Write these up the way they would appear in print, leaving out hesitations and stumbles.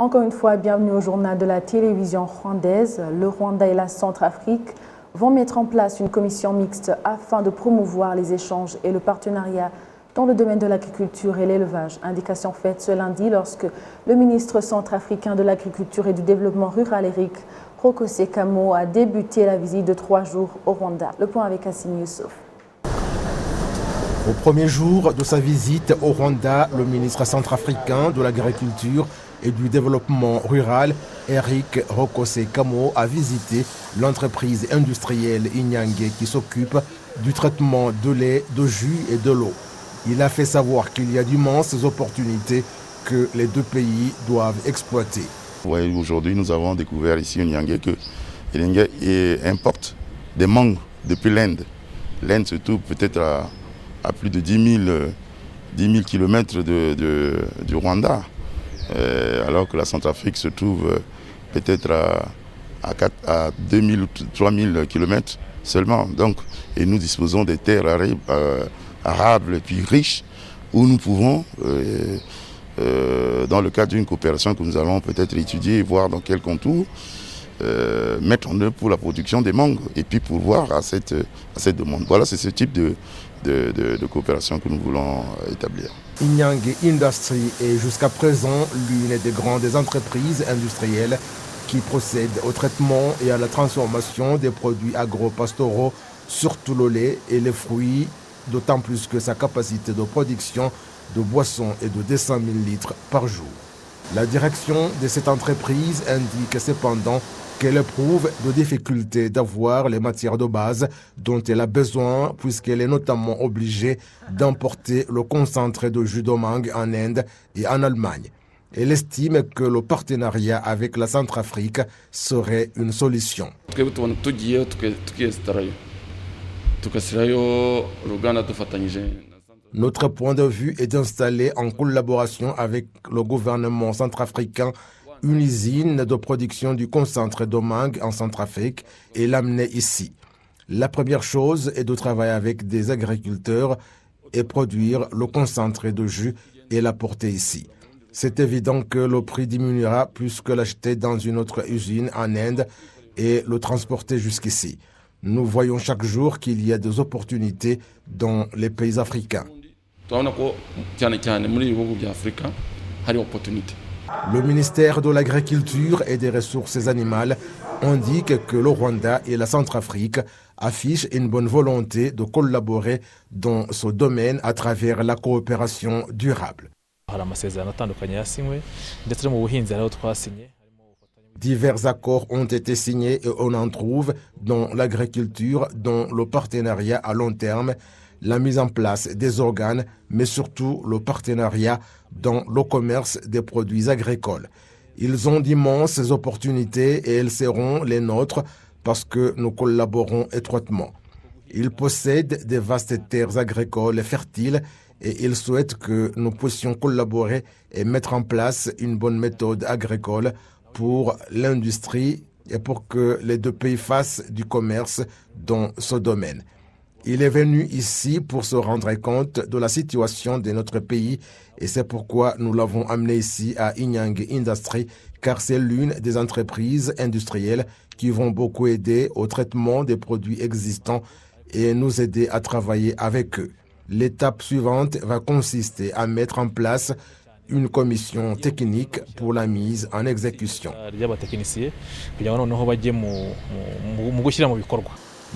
Encore une fois, bienvenue au journal de la télévision rwandaise. Le Rwanda et la Centrafrique vont mettre en place une commission mixte afin de promouvoir les échanges et le partenariat dans le domaine de l'agriculture et l'élevage. Indication faite ce lundi lorsque le ministre centrafricain de l'Agriculture et du Développement rural, Eric Rokose-Kamo, a débuté la visite de 3 jours au Rwanda. Le point avec Assine Youssouf. Au premier jour de sa visite au Rwanda, le ministre centrafricain de l'Agriculture et du Développement rural, Eric Rokose-Kamo, a visité l'entreprise industrielle Inyange qui s'occupe du traitement de lait, de jus et de l'eau. Il a fait savoir qu'il y a d'immenses opportunités que les deux pays doivent exploiter. Ouais, aujourd'hui, nous avons découvert ici au Inyange que Inyange importe des mangues depuis l'Inde. L'Inde se trouve peut-être à plus de 10 000 kilomètres du Rwanda, alors que la Centrafrique se trouve peut-être à 2 000 ou 3 000 kilomètres seulement. Donc, et nous disposons des terres arables et puis riches où nous pouvons, dans le cadre d'une coopération que nous allons peut-être étudier et voir dans quel contour, mettre en œuvre pour la production des mangues et puis pourvoir à cette demande. Voilà, c'est ce type de coopération que nous voulons établir. Inyange Industry est jusqu'à présent l'une des grandes entreprises industrielles qui procède au traitement et à la transformation des produits agro-pastoraux, surtout le lait et les fruits, d'autant plus que sa capacité de production de boissons est de 200 000 litres par jour. La direction de cette entreprise indique cependant qu'elle éprouve de difficultés d'avoir les matières de base dont elle a besoin puisqu'elle est notamment obligée d'importer le concentré de jus de mangue en Inde et en Allemagne. Elle estime que le partenariat avec la Centrafrique serait une solution. Notre point de vue est d'installer en collaboration avec le gouvernement centrafricain une usine de production du concentré de mangue en Centrafrique et l'amener ici. La première chose est de travailler avec des agriculteurs et produire le concentré de jus et l'apporter ici. C'est évident que le prix diminuera plus que l'acheter dans une autre usine en Inde et le transporter jusqu'ici. Nous voyons chaque jour qu'il y a des opportunités dans les pays africains. Le ministère de l'Agriculture et des Ressources animales indique que le Rwanda et la Centrafrique affichent une bonne volonté de collaborer dans ce domaine à travers la coopération durable. Divers accords ont été signés et on en trouve dans l'agriculture, dans le partenariat à long terme, la mise en place des organes, mais surtout le partenariat dans le commerce des produits agricoles. Ils ont d'immenses opportunités et elles seront les nôtres parce que nous collaborons étroitement. Ils possèdent des vastes terres agricoles fertiles et ils souhaitent que nous puissions collaborer et mettre en place une bonne méthode agricole pour l'industrie et pour que les deux pays fassent du commerce dans ce domaine. Il est venu ici pour se rendre compte de la situation de notre pays et c'est pourquoi nous l'avons amené ici à Inyange Industry car c'est l'une des entreprises industrielles qui vont beaucoup aider au traitement des produits existants et nous aider à travailler avec eux. L'étape suivante va consister à mettre en place une commission technique pour la mise en exécution.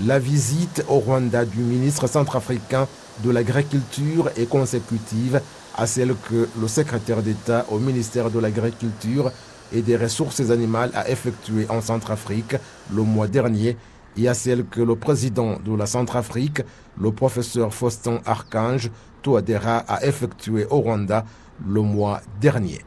La visite au Rwanda du ministre centrafricain de l'Agriculture est consécutive à celle que le secrétaire d'État au ministère de l'Agriculture et des Ressources animales a effectuée en Centrafrique le mois dernier et à celle que le président de la Centrafrique, le professeur Faustin Archange Touadéra, a effectuée au Rwanda le mois dernier.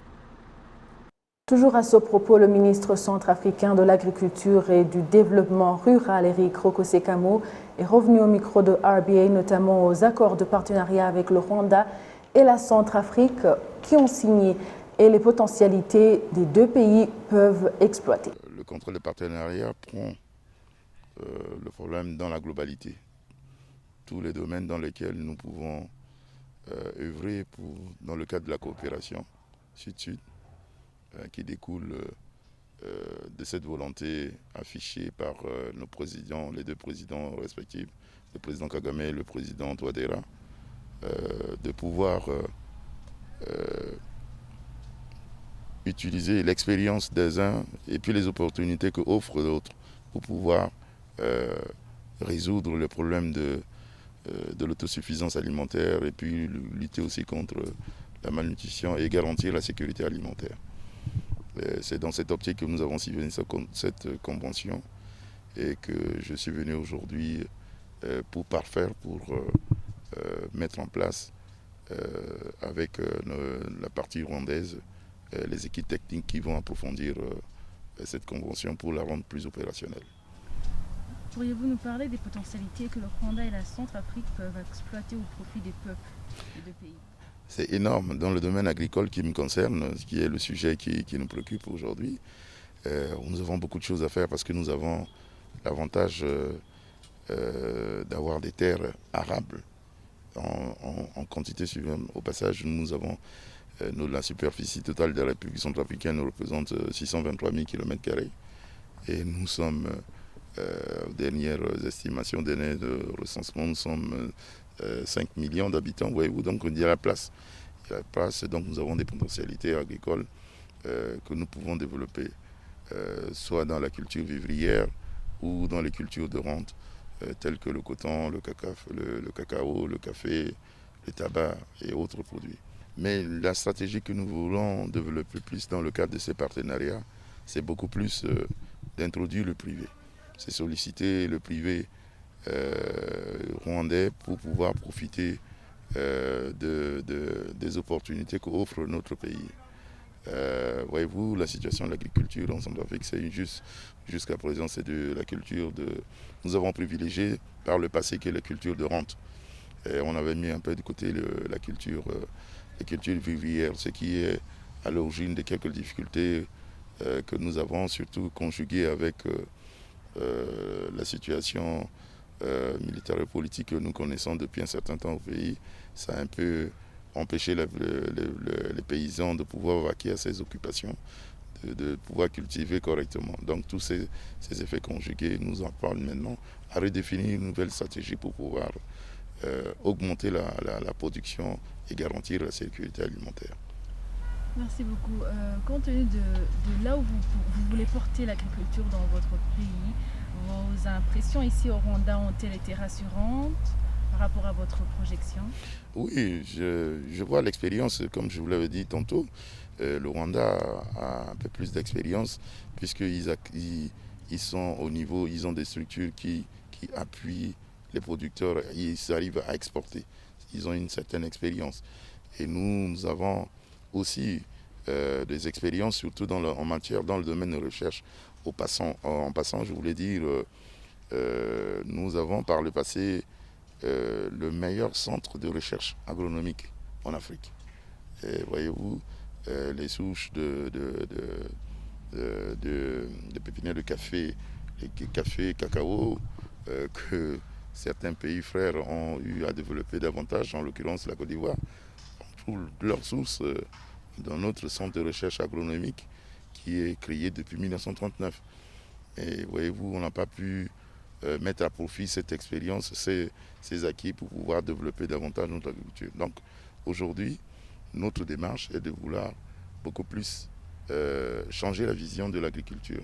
Toujours à ce propos, le ministre centrafricain de l'Agriculture et du Développement rural, Eric Rokose-Kamo, est revenu au micro de RBA, notamment aux accords de partenariat avec le Rwanda et la Centrafrique qui ont signé et les potentialités des deux pays peuvent exploiter. Le contrat de partenariat prend le problème dans la globalité. Tous les domaines dans lesquels nous pouvons œuvrer dans le cadre de la coopération sud-sud qui découle de cette volonté affichée par nos présidents, les deux présidents respectifs, le président Kagame et le président Touadéra, de pouvoir utiliser l'expérience des uns et puis les opportunités que offrent d'autres pour pouvoir résoudre le problème de l'autosuffisance alimentaire et puis lutter aussi contre la malnutrition et garantir la sécurité alimentaire. C'est dans cette optique que nous avons signé cette convention et que je suis venu aujourd'hui pour parfaire, pour mettre en place avec la partie rwandaise les équipes techniques qui vont approfondir cette convention pour la rendre plus opérationnelle. Pourriez-vous nous parler des potentialités que le Rwanda et la Centrafrique peuvent exploiter au profit des peuples des deux pays? C'est énorme. Dans le domaine agricole qui me concerne, ce qui est le sujet qui nous préoccupe aujourd'hui, nous avons beaucoup de choses à faire parce que nous avons l'avantage d'avoir des terres arables en quantité suffisante. Au passage, nous avons la superficie totale de la République centrafricaine représente 623 000 km² et nous sommes, aux dernières estimations, derniers recensement, nous sommes 5 millions d'habitants, voyez-vous, donc il y a la place. Il y a la place, donc nous avons des potentialités agricoles que nous pouvons développer, soit dans la culture vivrière ou dans les cultures de rente, telles que le coton, le cacao, le café, le tabac et autres produits. Mais la stratégie que nous voulons développer plus dans le cadre de ces partenariats, c'est beaucoup plus d'introduire le privé. C'est solliciter le privé rwandais pour pouvoir profiter des opportunités qu'offre notre pays. Voyez-vous, la situation de l'agriculture en Centrafrique, c'est injuste. Jusqu'à présent, c'est de la culture de... Nous avons privilégié par le passé que la culture de rente. Et on avait mis un peu de côté la culture vivrière, ce qui est à l'origine de quelques difficultés que nous avons, surtout conjuguées avec la situation militaire et politique que nous connaissons depuis un certain temps au pays. Ça a un peu empêché les paysans de pouvoir vaquer à ces occupations, de pouvoir cultiver correctement. Donc tous ces effets conjugués nous en parlent maintenant à redéfinir une nouvelle stratégie pour pouvoir augmenter la production et garantir la sécurité alimentaire. Merci beaucoup. Compte tenu de là où vous voulez porter l'agriculture dans votre pays, vos impressions ici au Rwanda ont-elles été rassurantes par rapport à votre projection? Oui, je vois l'expérience, comme je vous l'avais dit tantôt. Le Rwanda a un peu plus d'expérience puisqu'ils sont au niveau, ils ont des structures qui appuient les producteurs, ils arrivent à exporter. Ils ont une certaine expérience. Et nous avons aussi des expériences, surtout dans le domaine de recherche. En passant, je voulais dire, nous avons par le passé le meilleur centre de recherche agronomique en Afrique. Et voyez-vous, les souches de pépinières de café, cacao, que certains pays frères ont eu à développer davantage, en l'occurrence la Côte d'Ivoire, on trouve leur source dans notre centre de recherche agronomique qui est créé depuis 1939. Et voyez-vous, on n'a pas pu mettre à profit cette expérience, ces acquis pour pouvoir développer davantage notre agriculture. Donc aujourd'hui, notre démarche est de vouloir beaucoup plus changer la vision de l'agriculture.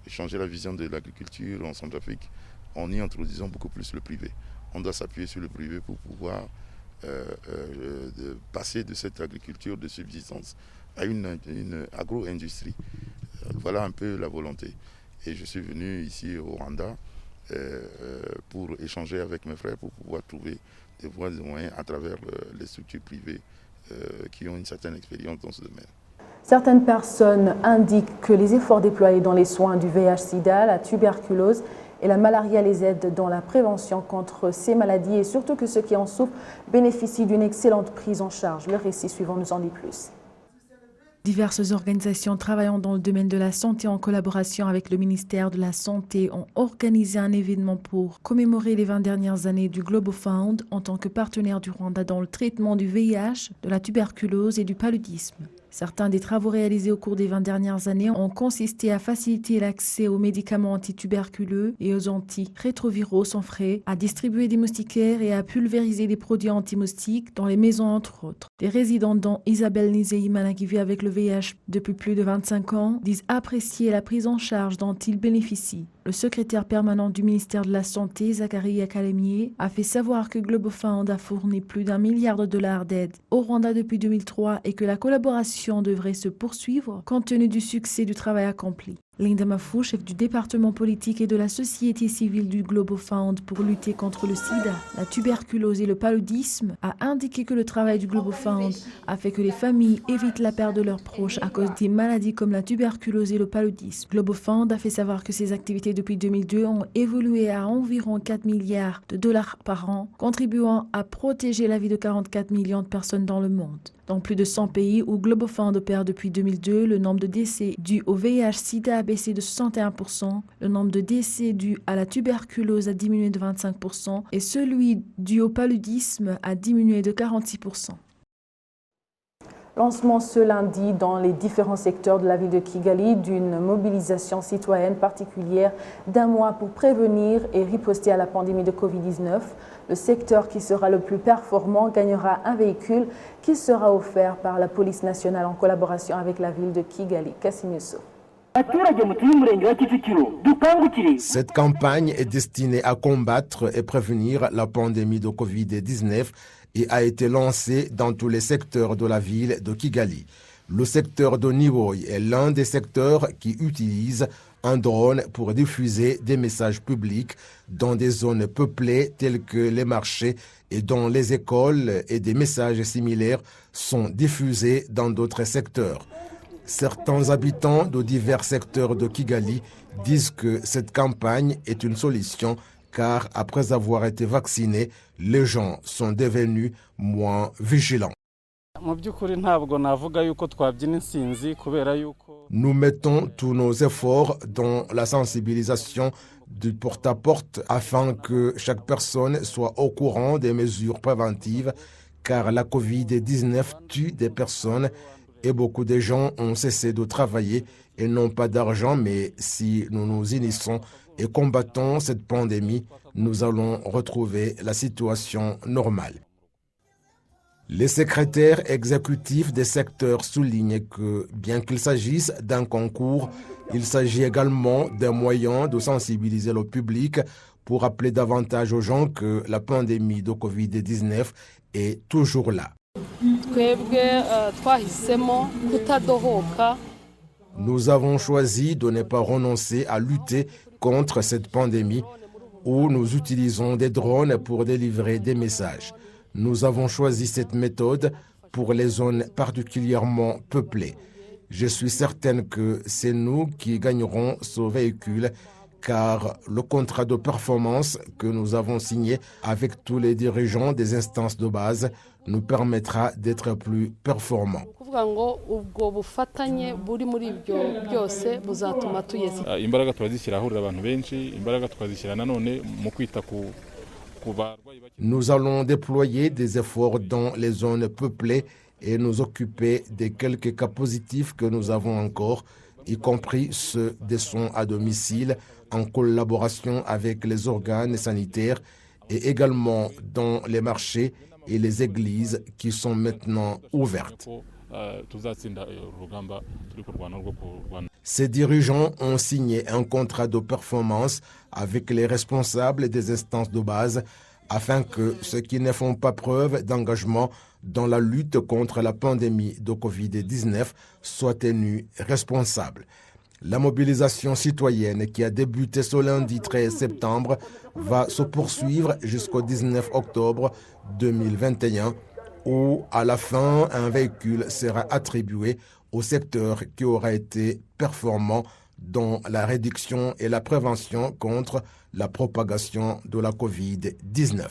Et changer la vision de l'agriculture en Centrafrique en y introduisant beaucoup plus le privé. On doit s'appuyer sur le privé pour pouvoir passer de cette agriculture de subsistance à une agro-industrie. Voilà un peu la volonté. Et je suis venu ici au Rwanda pour échanger avec mes frères pour pouvoir trouver des voies et moyens à travers les structures privées qui ont une certaine expérience dans ce domaine. Certaines personnes indiquent que les efforts déployés dans les soins du VIH-Sida, la tuberculose et la malaria les aident dans la prévention contre ces maladies et surtout que ceux qui en souffrent bénéficient d'une excellente prise en charge. Le récit suivant nous en dit plus. Diverses organisations travaillant dans le domaine de la santé en collaboration avec le ministère de la Santé ont organisé un événement pour commémorer les 20 dernières années du Global Fund en tant que partenaire du Rwanda dans le traitement du VIH, de la tuberculose et du paludisme. Certains des travaux réalisés au cours des 20 dernières années ont consisté à faciliter l'accès aux médicaments antituberculeux et aux antirétroviraux sans frais, à distribuer des moustiquaires et à pulvériser des produits anti-moustiques dans les maisons entre autres. Des résidents dont Isabelle Nizeimana qui vit avec le VIH depuis plus de 25 ans disent apprécier la prise en charge dont ils bénéficient. Le secrétaire permanent du ministère de la Santé, Zachary Akalemié, a fait savoir que Global Fund a fourni plus d'$1 milliard d'aide au Rwanda depuis 2003 et que la collaboration devrait se poursuivre compte tenu du succès du travail accompli. Linda Mafou, chef du département politique et de la société civile du Global Fund pour lutter contre le sida, la tuberculose et le paludisme, a indiqué que le travail du Global Fund a fait que les familles évitent la perte de leurs proches à cause des maladies comme la tuberculose et le paludisme. Global Fund a fait savoir que ses activités depuis 2002 ont évolué à environ $4 milliards par an, contribuant à protéger la vie de 44 millions de personnes dans le monde. Dans plus de 100 pays où Global Fund opère depuis 2002, le nombre de décès dus au VIH-Sida a baissé de 61%, le nombre de décès dus à la tuberculose a diminué de 25% et celui dû au paludisme a diminué de 46%. Lancement ce lundi dans les différents secteurs de la ville de Kigali d'une mobilisation citoyenne particulière d'1 mois pour prévenir et riposter à la pandémie de Covid-19. Le secteur qui sera le plus performant gagnera un véhicule qui sera offert par la police nationale en collaboration avec la ville de Kigali. Kassimuso. Cette campagne est destinée à combattre et prévenir la pandémie de Covid-19 et a été lancée dans tous les secteurs de la ville de Kigali. Le secteur de Niboye est l'un des secteurs qui utilise un drone pour diffuser des messages publics dans des zones peuplées telles que les marchés et dans les écoles, et des messages similaires sont diffusés dans d'autres secteurs. Certains habitants de divers secteurs de Kigali disent que cette campagne est une solution car après avoir été vaccinés, les gens sont devenus moins vigilants. Nous mettons tous nos efforts dans la sensibilisation du porte-à-porte afin que chaque personne soit au courant des mesures préventives car la Covid-19 tue des personnes et beaucoup de gens ont cessé de travailler et n'ont pas d'argent, mais si nous nous unissons et combattons cette pandémie, nous allons retrouver la situation normale. Les secrétaires exécutifs des secteurs soulignent que, bien qu'il s'agisse d'un concours, il s'agit également d'un moyen de sensibiliser le public pour rappeler davantage aux gens que la pandémie de Covid-19 est toujours là. Nous avons choisi de ne pas renoncer à lutter contre cette pandémie où nous utilisons des drones pour délivrer des messages. Nous avons choisi cette méthode pour les zones particulièrement peuplées. Je suis certaine que c'est nous qui gagnerons ce véhicule car le contrat de performance que nous avons signé avec tous les dirigeants des instances de base nous permettra d'être plus performants. Nous allons déployer des efforts dans les zones peuplées et nous occuper des quelques cas positifs que nous avons encore, y compris ceux des soins à domicile, en collaboration avec les organes sanitaires et également dans les marchés et les églises qui sont maintenant ouvertes. Ces dirigeants ont signé un contrat de performance avec les responsables des instances de base afin que ceux qui ne font pas preuve d'engagement dans la lutte contre la pandémie de Covid-19 soient tenus responsables. La mobilisation citoyenne qui a débuté ce lundi 13 septembre va se poursuivre jusqu'au 19 octobre 2021 où, à la fin, un véhicule sera attribué au secteur qui aura été performant dans la réduction et la prévention contre la propagation de la Covid-19.